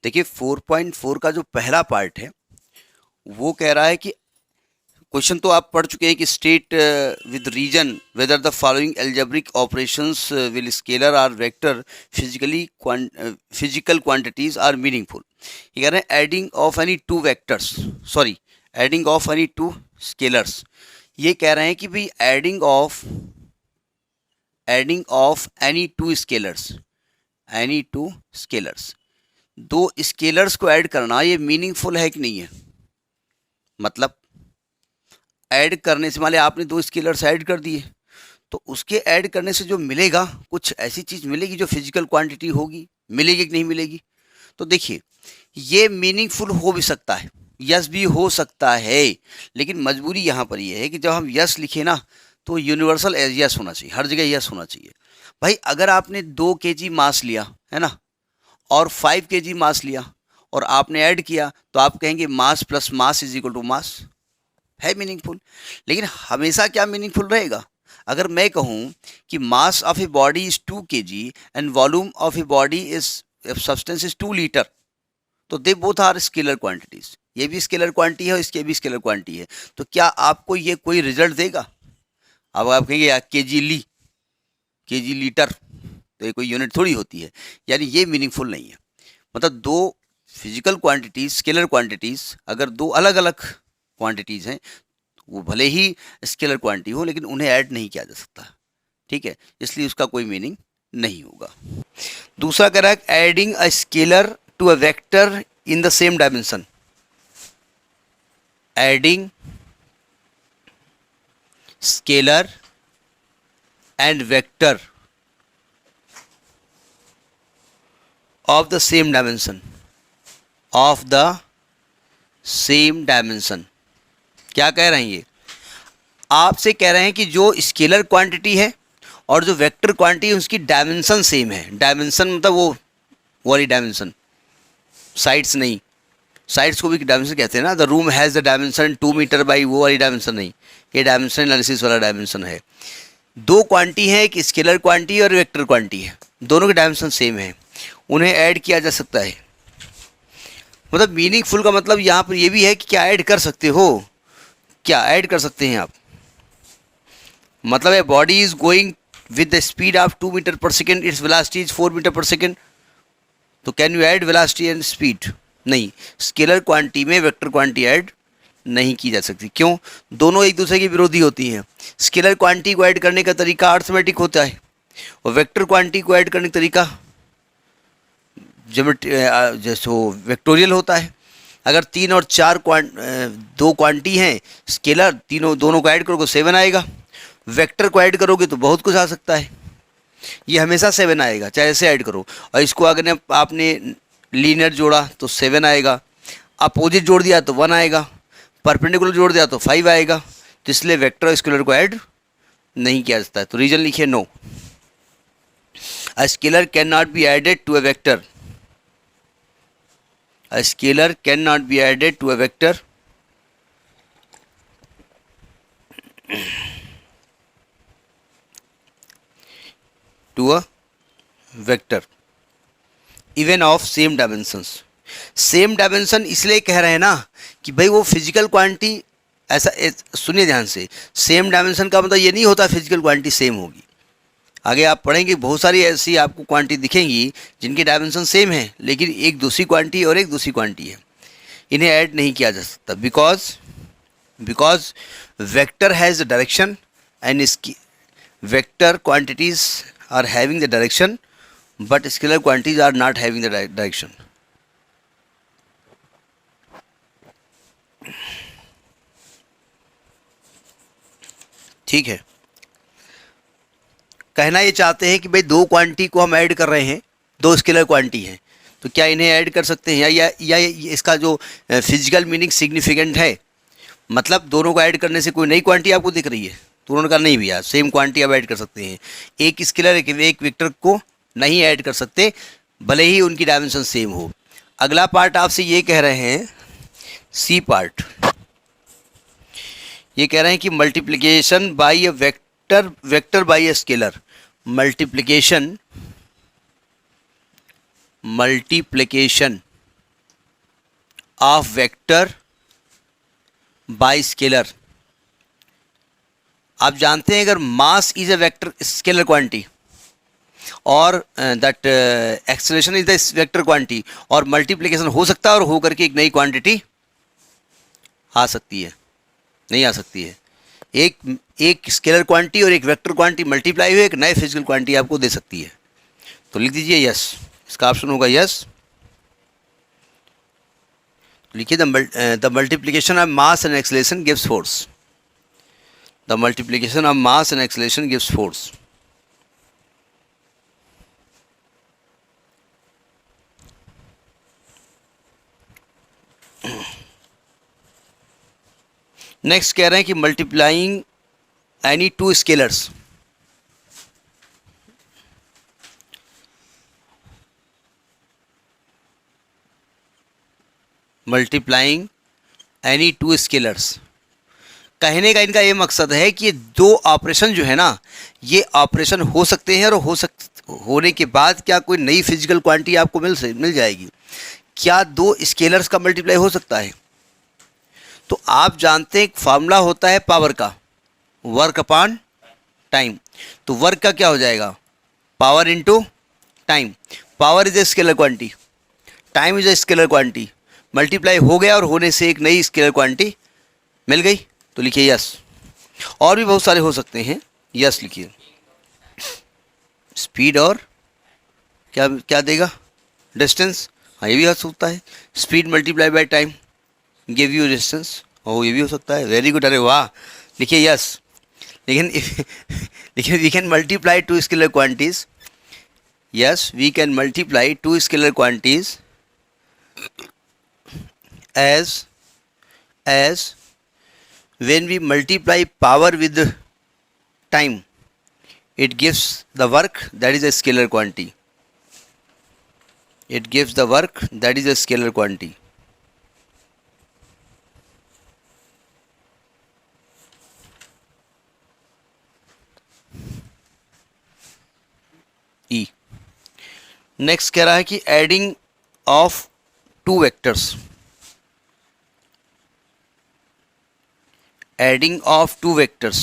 देखिए 4.4 का जो पहला पार्ट है वो कह रहा है कि क्वेश्चन तो आप पढ़ चुके हैं कि state with reason whether the following algebraic operations will scalar or vector physical quantities are meaningful. ये कह रहे हैं adding of any two vectors, sorry adding of any two scalars. ये कह रहे हैं कि भाई adding of any two scalars, any two scalars, दो स्केलर्स को ऐड करना ये मीनिंगफुल है कि नहीं है। मतलब ऐड करने से, मान लिया आपने दो स्केलर्स ऐड कर दिए तो उसके ऐड करने से जो मिलेगा कुछ ऐसी चीज़ मिलेगी जो फिजिकल क्वांटिटी होगी, मिलेगी कि नहीं मिलेगी। तो देखिए ये मीनिंगफुल हो भी सकता है, यस भी हो सकता है, लेकिन मजबूरी यहाँ पर ये है कि जब हम यस लिखे ना तो यूनिवर्सल यस होना चाहिए, हर जगह यस होना चाहिए। भाई अगर आपने 2 kg मास लिया है ना और 5 kg मास लिया और आपने ऐड किया तो आप कहेंगे mass plus mass is equal to mass, है मीनिंगफुल। लेकिन हमेशा क्या मीनिंगफुल रहेगा, अगर मैं कहूँ कि mass of a body is 2 kg and volume of a body is substance is 2 litre, तो they both are scalar quantities. ये भी स्केलर क्वांटिटी है और इसके भी स्केलर क्वांटिटी है, तो क्या आपको ये कोई रिजल्ट देगा। अब आप कहेंगे केजी ली, केजी लीटर, तो ये कोई यूनिट थोड़ी होती है, यानी ये मीनिंगफुल नहीं है। मतलब दो फिजिकल क्वांटिटीज, स्केलर क्वांटिटीज, अगर दो अलग अलग क्वांटिटीज हैं वो भले ही स्केलर क्वांटिटी हो लेकिन उन्हें ऐड नहीं किया जा सकता, ठीक है, इसलिए उसका कोई मीनिंग नहीं होगा। दूसरा कह रहा है adding a scalar to a vector in the same dimension, adding scalar and vector of the same dimension, of the same dimension। क्या कह रहे हैं ये, आपसे कह रहे हैं कि जो स्केलर क्वांटिटी है और जो वेक्टर क्वांटिटी है उसकी डायमेंशन सेम है। डायमेंशन मतलब वो वाली डायमेंशन, साइड्स नहीं, साइड्स को भी डायमेंशन कहते हैं ना। The room has the dimension 2 metre by, वो वाली डायमेंशन नहीं, ये डायमेंशन एनालिसिस वाला डायमेंशन है। दो क्वांटिटी है, एक स्केलर क्वांटिटी और वेक्टर क्वांटिटी है, दोनों के डायमेंशन सेम है, उन्हें ऐड किया जा सकता है। मतलब मीनिंगफुल का मतलब यहाँ पर ये भी है कि क्या ऐड कर सकते हो, क्या ऐड कर सकते हैं आप। मतलब है body is going with the speed of 2 metre per second, its velocity is 4 metre per second, तो can you add velocity and speed, नहीं। स्केलर क्वांटिटी में वेक्टर क्वांटिटी ऐड नहीं की जा सकती, क्यों, दोनों एक दूसरे की विरोधी होती हैं। स्केलर क्वांटिटी को ऐड करने का तरीका अर्थमेटिक होता है और वेक्टर क्वांटिटी को ऐड करने का तरीका जैसे वेक्टोरियल होता है। अगर 3 और 4 दो क्वांटिटी हैं स्केलर, दोनों को ऐड करोगे 7 आएगा, वेक्टर को ऐड करोगे तो बहुत कुछ आ सकता है, ये हमेशा 7 आएगा चाहे ऐसे ऐड करो। और इसको अगर आपने लीनियर जोड़ा तो 7 आएगा, अपोजिट जोड़ दिया तो 1 आएगा, परपेंडिकुलर जोड़ दिया तो 5 आएगा। तो इसलिए वेक्टर और स्केलर को ऐड नहीं किया जाता है। तो रीजन लिखिए no, a scalar can not be added to a vector, a scalar cannot be added to a vector even of same dimensions। Same dimension इसलिए कह रहे हैं ना कि भाई वो फिजिकल क्वांटिटी, ऐसा सुनिए ध्यान से, सेम डायमेंशन का मतलब ये नहीं होता फिजिकल क्वांटिटी सेम होगी। आगे आप पढ़ेंगे बहुत सारी ऐसी आपको क्वांटिटी दिखेंगी जिनकी डायमेंशन सेम है लेकिन एक दूसरी क्वांटिटी और एक दूसरी क्वांटिटी है, इन्हें ऐड नहीं किया जा सकता। Because vector has the direction and इसकी vector quantities are having the direction but scalar quantities are not having the direction. ठीक है, कहना ये चाहते हैं कि भाई दो क्वांटिटी को हम ऐड कर रहे हैं, दो स्केलर क्वांटिटी हैं, तो क्या इन्हें ऐड कर सकते हैं या इसका जो फिजिकल मीनिंग सिग्निफिकेंट है, मतलब दोनों को ऐड करने से कोई नई क्वांटिटी आपको दिख रही है। तो उन्होंने कहा नहीं भैया, सेम क्वांटिटी आप ऐड कर सकते हैं, एक स्केलर एक वेक्टर को नहीं ऐड कर सकते भले ही उनकी डायमेंशन सेम हो। अगला पार्ट आपसे ये कह रहे हैं, सी पार्ट, ये कह रहे हैं कि multiplication by a vector by a scalar, multiplication of vector by scalar. आप जानते हैं अगर mass is a vector scalar quantity और that acceleration is the vector quantity, और मल्टीप्लिकेशन हो सकता है और हो करके एक नई क्वांटिटी आ सकती है, नहीं आ सकती है। एक स्केलर क्वांटिटी और एक वेक्टर क्वांटिटी मल्टीप्लाई हुए एक नए फिजिकल क्वांटिटी आपको दे सकती है। तो लिख दीजिए यस, इसका ऑप्शन होगा यस। लिखिए the multiplication of mass and acceleration gives force. The multiplication of mass and acceleration gives force. Next कह रहे हैं कि multiplying any two scalars. Multiplying any two scalars, कहने का इनका ये मकसद है कि ये दो ऑपरेशन जो है ना, ये ऑपरेशन हो सकते हैं और होने के बाद क्या कोई नई फिजिकल क्वांटिटी आपको मिल जाएगी। क्या दो स्केलर्स का मल्टीप्लाई हो सकता है? तो आप जानते हैं एक फार्मूला होता है पावर का, वर्क अपॉन टाइम। तो वर्क का क्या हो जाएगा? Power into time. Power is a scalar quantity, time is a scalar quantity, multiply हो गया और होने से एक नई स्केलर क्वांटिटी मिल गई। तो लिखिए यस। और भी बहुत सारे हो सकते हैं, यस लिखिए। स्पीड और क्या क्या देगा? डिस्टेंस। हाँ, ये भी हो सकता है। Speed multiply by time give you distance. Oh, ये भी हो सकता है। वेरी गुड, अरे वाह, लिखिए यस। लेकिन we can multiply two scalar quantities. Yes, we can multiply two scalar quantities as when we multiply power with time, it gives the work that is a scalar quantity. It gives the work that is a scalar quantity. E. Next कह रहा है कि adding of two vectors. Adding of two vectors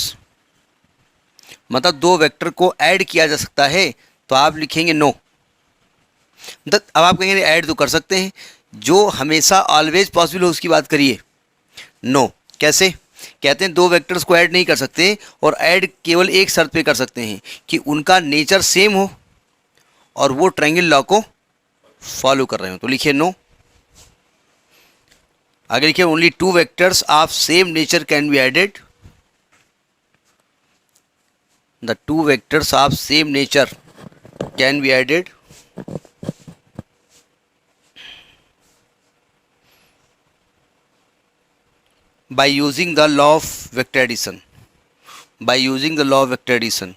मतलब दो vector को add किया जा सकता है। तो आप लिखेंगे नो। अब आप कहेंगे ऐड तो कर सकते हैं, जो हमेशा ऑलवेज पॉसिबल हो उसकी बात करिए। नो कैसे? कहते हैं दो वेक्टर्स को ऐड नहीं कर सकते, और ऐड केवल एक शर्त पे कर सकते हैं कि उनका नेचर सेम हो और वो ट्रायंगल लॉ को फॉलो कर रहे हो। तो लिखिए नो। आगे लिखिए only two vectors of same nature can be added. The two vectors of same nature can be added by using the law of vector addition. By using the law of vector addition.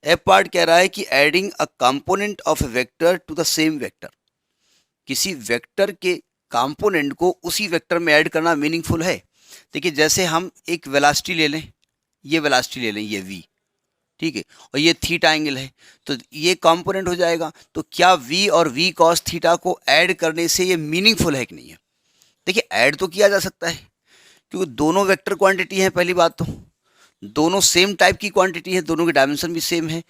F part कह रहा है कि adding a component of a vector to the same vector. किसी vector के component को उसी vector में add करना मीनिंगफुल है। देखिए जैसे हम एक वेलोसिटी ले लें, ये वेलोसिटी ले लें, ये v, ठीक है, और ये थीटा एंगल है, तो ये कंपोनेंट हो जाएगा। तो क्या v और v cos थीटा को ऐड करने से ये मीनिंगफुल है कि नहीं है? देखिए ऐड तो किया जा सकता है क्योंकि दोनों वेक्टर क्वांटिटी हैं। पहली बात तो दोनों सेम टाइप की क्वांटिटी है, दोनों के डायमेंशन भी सेम है।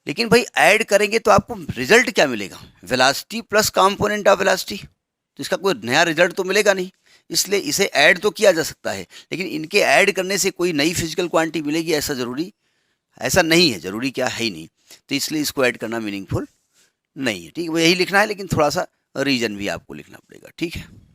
लेकिन भाई ऐड करेंगे तो आपको रिजल्ट क्या मिलेगा? Velocity plus component of velocity. तो इसका कोई नया रिजल्ट तो मिलेगा नहीं, इसलिए इसे ऐड तो किया जा सकता है, लेकिन इनके ऐड करने से कोई नई फिजिकल क्वांटिटी मिलेगी ऐसा नहीं है, जरूरी क्या है ही नहीं। तो इसलिए इसको ऐड करना मीनिंगफुल नहीं है। ठीक है, वो यही लिखना है, लेकिन थोड़ा सा रीजन भी आपको लिखना पड़ेगा। ठीक है।